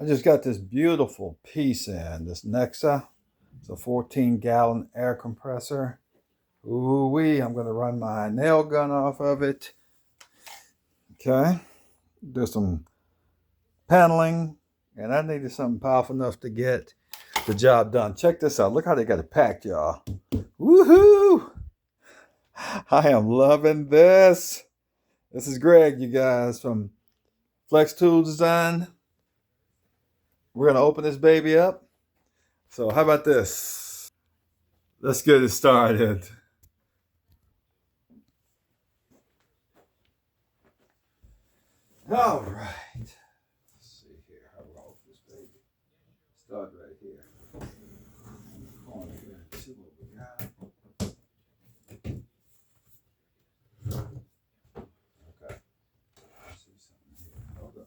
I just got this beautiful piece in, this Nessxa. It's a 14-gallon air compressor. Ooh-wee, I'm going to run my nail gun off of it. Okay, do some paneling, and I needed something powerful enough to get the job done. Check this out. Look how they got it packed, y'all. Woohoo! I am loving this. This is Greg, you guys, from Flex Tool Design. We're going to open this baby up. So how about this? Let's get it started. All right. Let's see here. How we're open this baby. Start right here. Corner here. See what we got. Okay. I see something here. Hold on.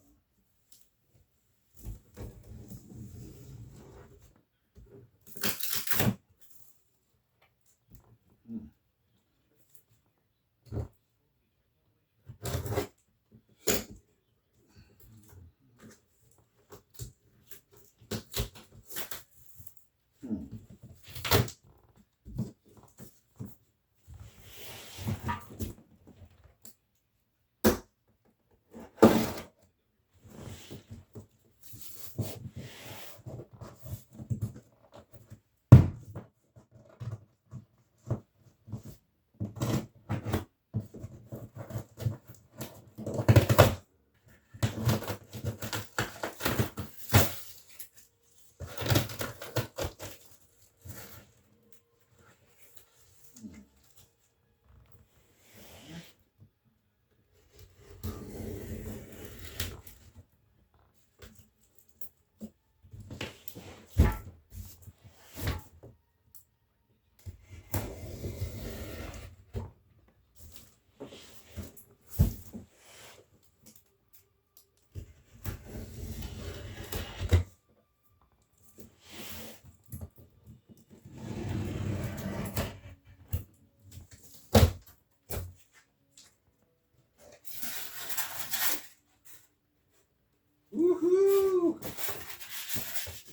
Woohoo!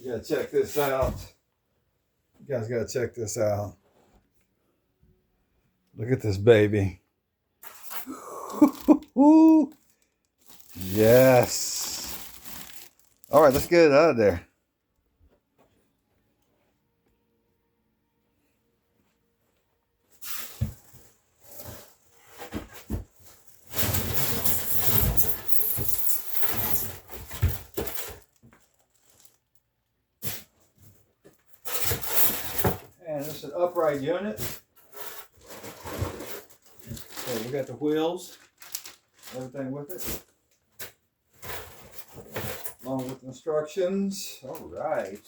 You gotta check this out. You guys gotta check this out. Look at this baby. Yes. All right, let's get it out of there. And it's an upright unit. So we got the wheels, everything with it, along with instructions. All right.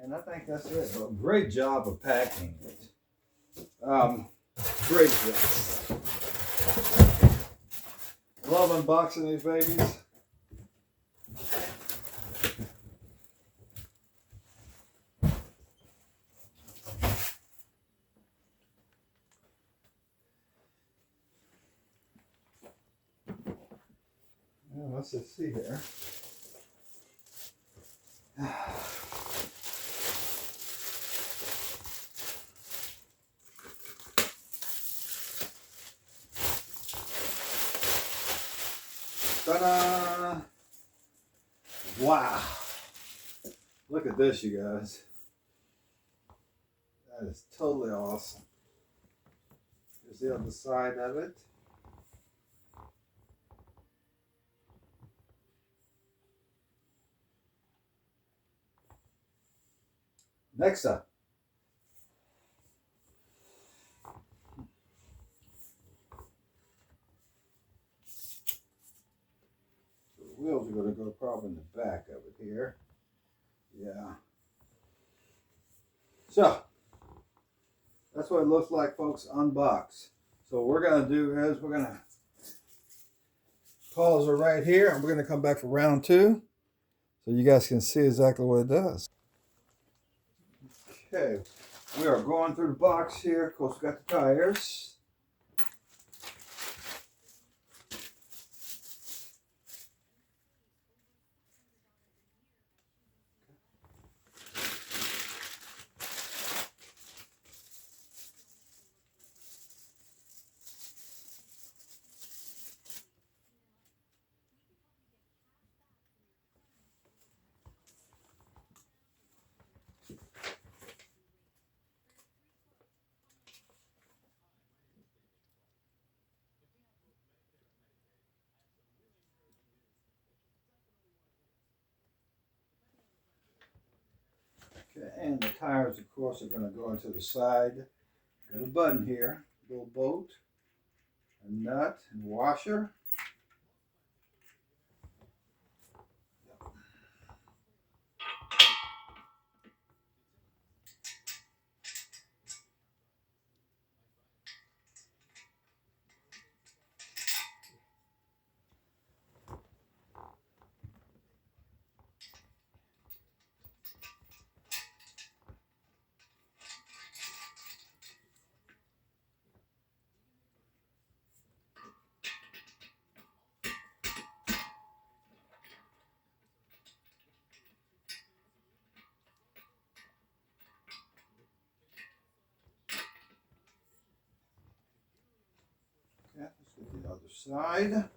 And I think that's it. But great job of packing it. Great job. Love unboxing these babies. Let's just see here. Ta-da! Wow! Look at this, you guys. That is totally awesome. Here's the other side of it. Nessxa. So the wheels are going to go probably in the back of it here. Yeah. So that's what it looks like, folks, unboxed. So what we're going to do is we're going to pause it right here, and we're going to come back for round two so you guys can see exactly what it does. Okay, we are going through the box here. Of course, we got the tires. Okay, and the tires, of course, are going to go into the side. Got a button here, little bolt, a nut, and washer. Okay, let's get the other side.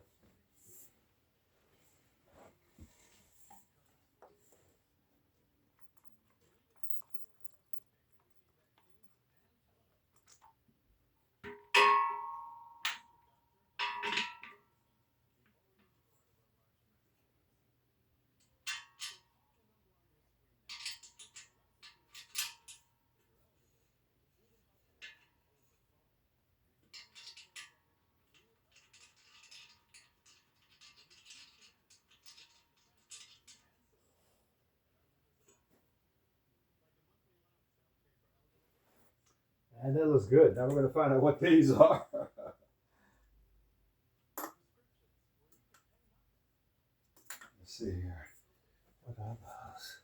And that looks good. Now we're going to find out what these are. Let's see here. What are those?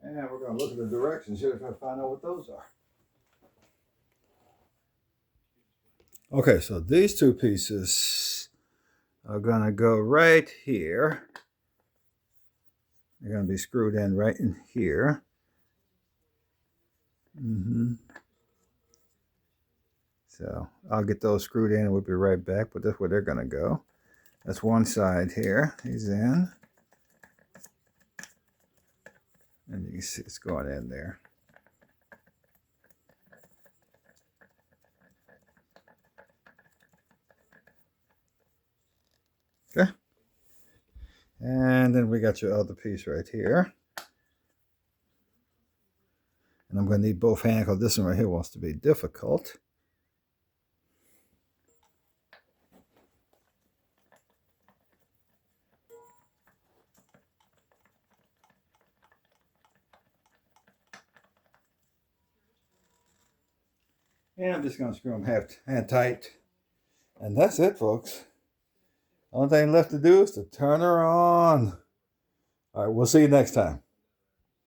And we're going to look at the directions here to try to find out what those are. Okay, so these two pieces are going to go right here. They're going to be screwed in right in here. So I'll get those screwed in and we'll be right back, but that's where they're going to go. That's one side here. He's in. And you can see it's going in there. Okay. And then we got your other piece right here. And I'm going to need both hands because this one right here wants to be difficult. And I'm just going to screw them hand tight. And that's it, folks. Only thing left to do is to turn her on. All right, we'll see you next time.